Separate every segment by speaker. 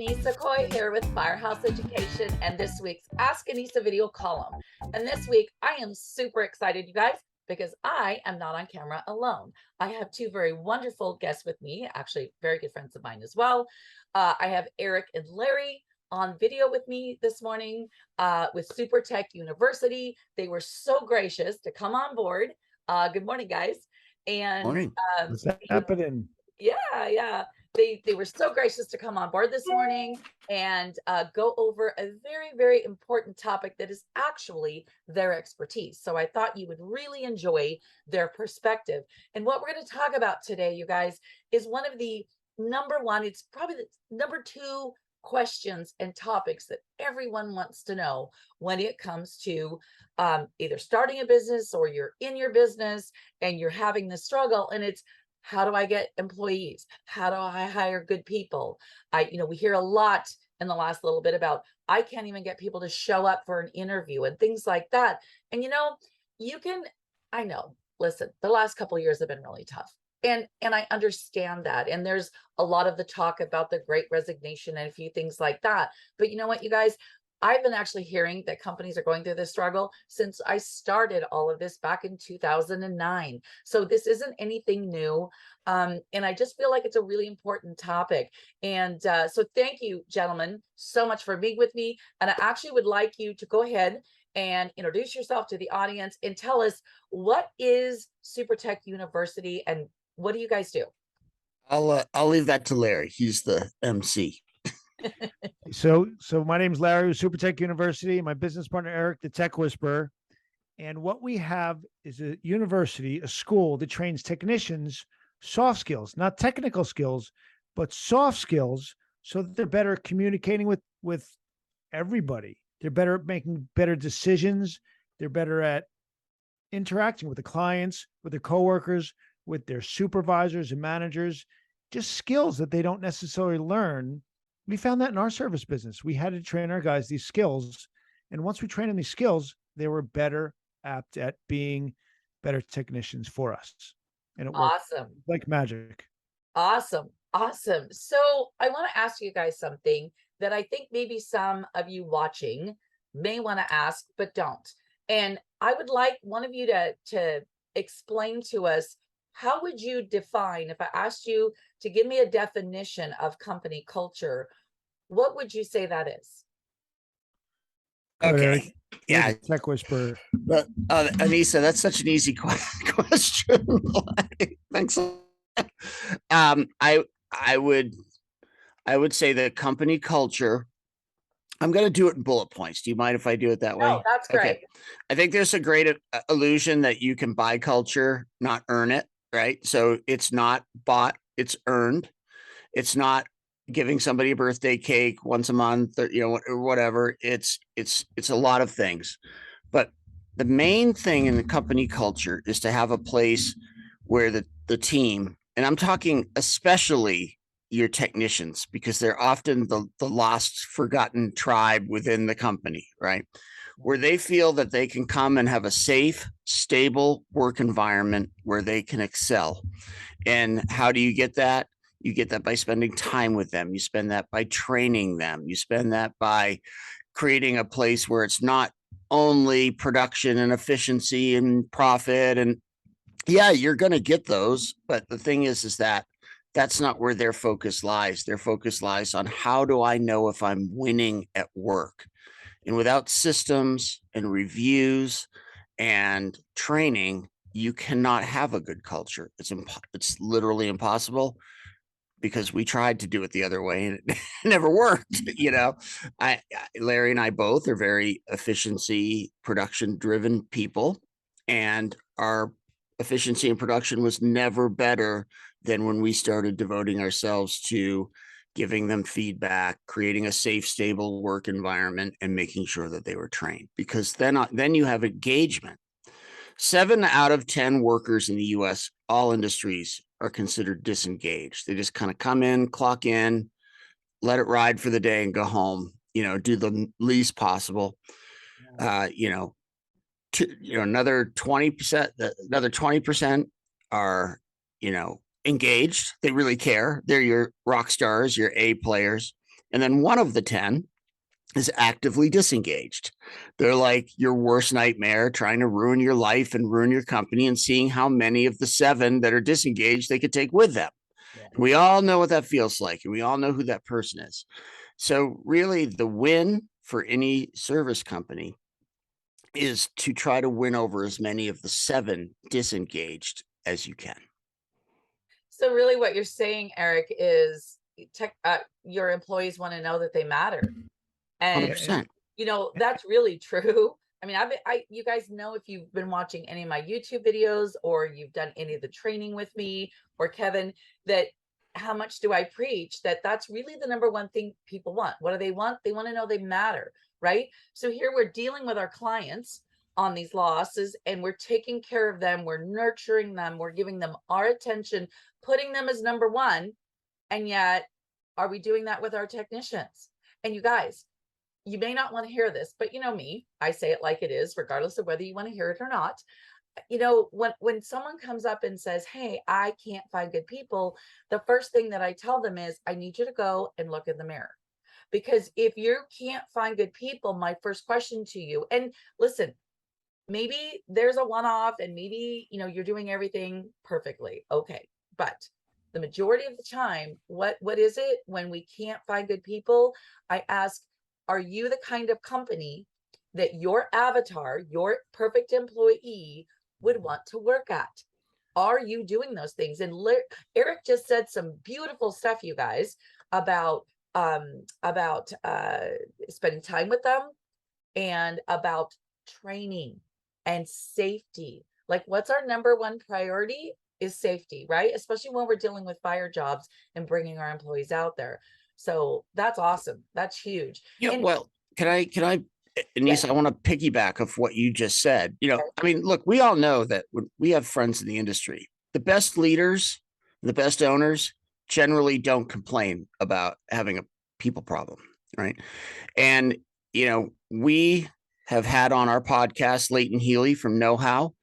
Speaker 1: Annissa Coy here with Firehouse Education and this week's Ask Annissa video column. And this week, I am super excited, you guys, because I am not on camera alone. I have two very wonderful guests with me, actually very good friends of mine as well. I have Eric and Larry on video with me this morning with Super Tech University. They were so gracious to come on board. Good morning, guys. And
Speaker 2: Morning.
Speaker 3: What's happening?
Speaker 1: Yeah. They were so gracious to come on board this morning and go over a very, very important topic that is actually their expertise. So I thought you would really enjoy their perspective. And what we're going to talk about today, you guys, is one of the number one, it's probably the number two questions and topics that everyone wants to know when it comes to either starting a business or you're in your business and you're having this struggle. And it's, how do I get employees? How do I hire good people? We hear a lot in the last little bit about, I can't even get people to show up for an interview and things like that. And I know, listen, the last couple of years have been really tough. And I understand that. And there's a lot of the talk about the Great Resignation and a few things like that. But you know what, you guys, I've been actually hearing that companies are going through this struggle since I started all of this back in 2009. So this isn't anything new. And I just feel like it's a really important topic. And so thank you, gentlemen, so much for being with me. And I actually would like you to go ahead and introduce yourself to the audience and tell us, what is Super Tech University and what do you guys do?
Speaker 2: I'll leave that to Larry. He's the MC.
Speaker 3: So my name's Larry with Super Tech University. My business partner, Eric, the Tech Whisperer. And what we have is a university, a school that trains technicians, soft skills, not technical skills, but soft skills, so that they're better communicating with everybody. They're better at making better decisions. They're better at interacting with the clients, with their coworkers, with their supervisors and managers, just skills that they don't necessarily learn. We found that in our service business. We had to train our guys these skills. And once we trained them these skills, they were better apt at being better technicians for us. And it worked
Speaker 1: Awesome.
Speaker 3: like magic.
Speaker 1: Awesome. So I want to ask you guys something that I think maybe some of you watching may want to ask, but don't. And I would like one of you to explain to us, how would you define, if I asked you to give me a definition of company culture, what would you say that is?
Speaker 2: Okay. Yeah.
Speaker 3: Tech Whisperer.
Speaker 2: But Annissa, that's such an easy question. Thanks. I would say the company culture. I'm going to do it in bullet points. Do you mind if I do it that way?
Speaker 1: No, that's great.
Speaker 2: Okay. I think there's a great illusion that you can buy culture, not earn it. Right. So it's not bought, it's earned. It's not giving somebody a birthday cake once a month or whatever. It's a lot of things. But the main thing in the company culture is to have a place where the team, and I'm talking especially your technicians, because they're often the lost, forgotten tribe within the company, right? Where they feel that they can come and have a safe, stable work environment where they can excel. And how do you get that? You get that by spending time with them. You spend that by training them. You spend that by creating a place where it's not only production and efficiency and profit. And yeah, you're going to get those. But the thing is that that's not where their focus lies. Their focus lies on, how do I know if I'm winning at work? And without systems and reviews and training, you cannot have a good culture. It's literally impossible, because we tried to do it the other way and it never worked. Larry and I both are very efficiency, production driven people, and our efficiency and production was never better than when we started devoting ourselves to giving them feedback, creating a safe, stable work environment, and making sure that they were trained. Because then you have engagement. 7 out of 10 workers in the US, all industries, are considered disengaged. They just kind of come in, clock in, let it ride for the day and go home, do the least possible. Another 20% are, engaged. They really care. They're your rock stars, your A players. And then one of the 10 is actively disengaged. They're like your worst nightmare, trying to ruin your life and ruin your company, and seeing how many of the 7 that are disengaged they could take with them.
Speaker 1: Yeah.
Speaker 2: We all know what that feels like, and we all know who that person is. So really the win for any service company is to try to win over as many of the 7 disengaged as you can.
Speaker 1: So really what you're saying, Eric, is your employees want to know that they matter. And
Speaker 2: 100%.
Speaker 1: that's really true. I mean, you guys know, if you've been watching any of my YouTube videos or you've done any of the training with me or Kevin, that how much do I preach that that's really the number one thing people want. What do they want? They want to know they matter, right? So here we're dealing with our clients on these losses, and we're taking care of them. We're nurturing them. We're giving them our attention, putting them as number one. And yet, are we doing that with our technicians? And you guys, you may not want to hear this, but you know me, I say it like it is, regardless of whether you want to hear it or not. When someone comes up and says, hey, I can't find good people, the first thing that I tell them is, I need you to go and look in the mirror. Because if you can't find good people, my first question to you, and listen, maybe there's a one-off and maybe, you're doing everything perfectly. Okay. But the majority of the time, what is it when we can't find good people? I ask, are you the kind of company that your avatar, your perfect employee, would want to work at? Are you doing those things? And Eric just said some beautiful stuff, you guys, about spending time with them and about training and safety. Like, what's our number one priority is safety, right? Especially when we're dealing with fire jobs and bringing our employees out there. So that's awesome. That's huge.
Speaker 2: Yeah.
Speaker 1: And
Speaker 2: Well, can I, Annissa, I want to piggyback of what you just said. I mean, look, we all know that when we have friends in the industry, the best leaders, the best owners generally don't complain about having a people problem, right? And, we have had on our podcast Leighton Healy from Know How,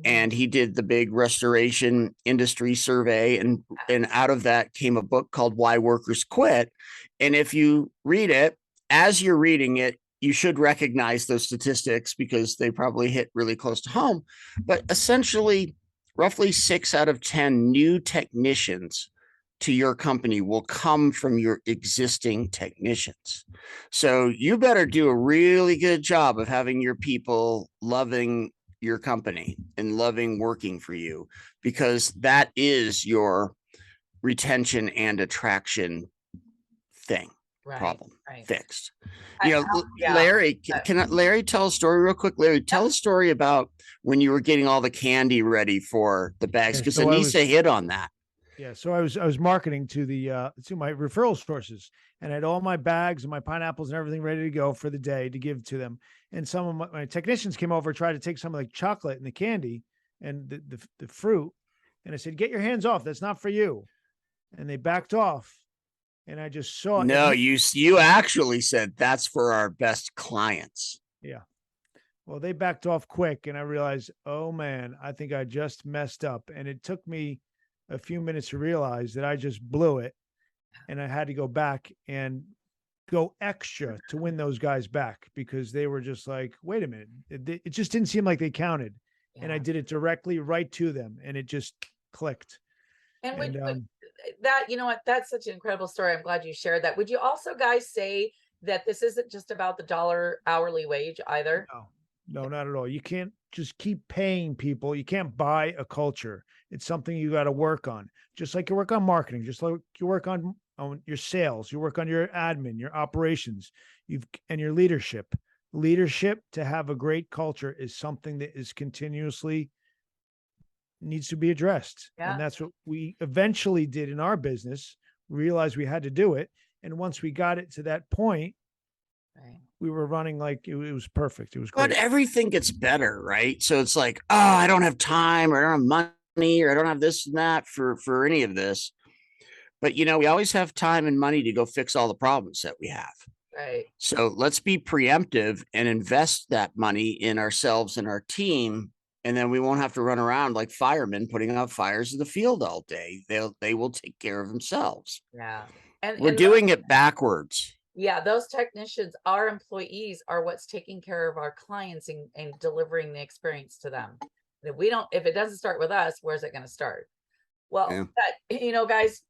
Speaker 2: and he did the big restoration industry survey, and out of that came a book called Why Workers Quit. And if you read it, as you're reading it, you should recognize those statistics because they probably hit really close to home. But essentially, roughly 6 out of 10 new technicians to your company will come from your existing technicians. So you better do a really good job of having your people loving your company and loving working for you, because that is your retention and attraction thing. Problem fixed. Larry, can Larry tell a story real quick? Larry, tell a story about when you were getting all the candy ready for the bags, because Annissa hit on that.
Speaker 3: Yeah, so I was marketing to my referral sources, and I had all my bags and my pineapples and everything ready to go for the day to give to them. And some of my technicians came over, tried to take some of the chocolate and the candy and the fruit, and I said, "Get your hands off! That's not for you." And they backed off, and I just saw.
Speaker 2: No, you actually said that's for our best clients.
Speaker 3: Yeah. Well, they backed off quick, and I realized, oh man, I think I just messed up, and it took me a few minutes to realize that I just blew it, and I had to go back and go extra to win those guys back, because they were just like, wait a minute, it just didn't seem like they counted. Yeah. And I did it directly right to them, and it just clicked.
Speaker 1: And that, that's such an incredible story. I'm glad you shared that. Would you also guys say that this isn't just about the dollar hourly wage either?
Speaker 3: No, not at all. You can't just keep paying people. You can't buy a culture. It's something you got to work on. Just like you work on marketing, just like you work on your sales, you work on your admin, your operations, and your leadership. Leadership, to have a great culture, is something that is continuously needs to be addressed. Yeah. And that's what we eventually did in our business. Realized we had to do it. And once we got it to that point, we were running like it was perfect. It was great.
Speaker 2: But everything gets better, right? So it's like, oh, I don't have time, or I don't have money, or I don't have this and that for any of this. But, we always have time and money to go fix all the problems that we have.
Speaker 1: Right.
Speaker 2: So let's be preemptive and invest that money in ourselves and our team. And then we won't have to run around like firemen putting out fires in the field all day. They will take care of themselves.
Speaker 1: Yeah.
Speaker 2: We're
Speaker 1: and
Speaker 2: doing it backwards.
Speaker 1: yeah, those technicians, our employees, are what's taking care of our clients and delivering the experience to them. If we don't, if it doesn't start with us, where's it going to start? Well,
Speaker 2: Yeah.
Speaker 1: guys,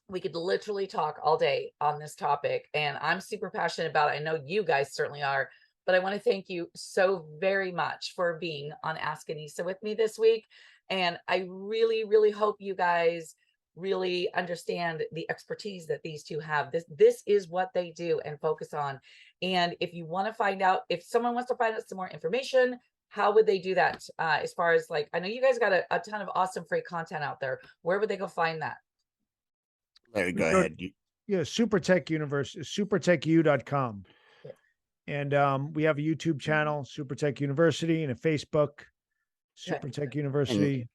Speaker 1: we could literally talk all day on this topic, and I'm super passionate about it. I know you guys certainly are, but I want to thank you so very much for being on Ask Annissa with me this week. And I really, really hope you guys really understand the expertise that these two have. This is what they do and focus on. And if you want to find out, if someone wants to find out some more information, how would they do that? As far as like, I know you guys got a ton of awesome free content out there. Where would they go find that?
Speaker 2: Larry, go ahead.
Speaker 3: Yeah, SuperTech University, supertechu.com.
Speaker 1: Yeah.
Speaker 3: And we have a YouTube channel, SuperTech University, and a Facebook, SuperTech University.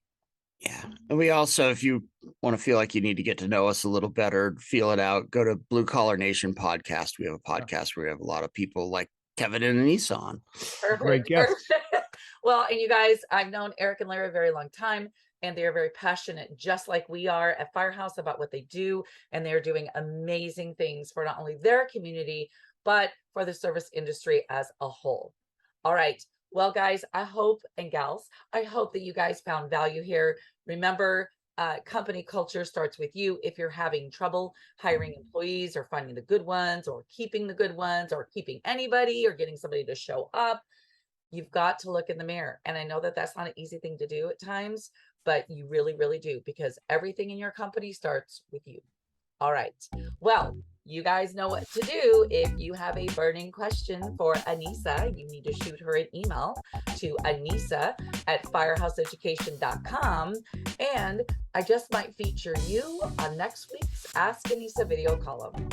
Speaker 2: Yeah. And we also, if you want to feel like you need to get to know us a little better, feel it out, go to Blue Collar Nation podcast. We have a podcast where we have a lot of people like Kevin and Annissa on.
Speaker 1: Perfect.
Speaker 3: Great guests.
Speaker 1: Well, and you guys, I've known Eric and Larry a very long time, and they are very passionate, just like we are at Firehouse, about what they do. And they're doing amazing things for not only their community, but for the service industry as a whole. All right. Well, guys, I hope, and gals, I hope that you guys found value here. Remember, company culture starts with you. If you're having trouble hiring employees or finding the good ones or keeping the good ones or keeping anybody or getting somebody to show up, you've got to look in the mirror. And I know that that's not an easy thing to do at times, but you really, really do, because everything in your company starts with you. All right. Well, you guys know what to do. If you have a burning question for Annissa, you need to shoot her an email to Annissa@firehouseeducation.com. And I just might feature you on next week's Ask Annissa video column.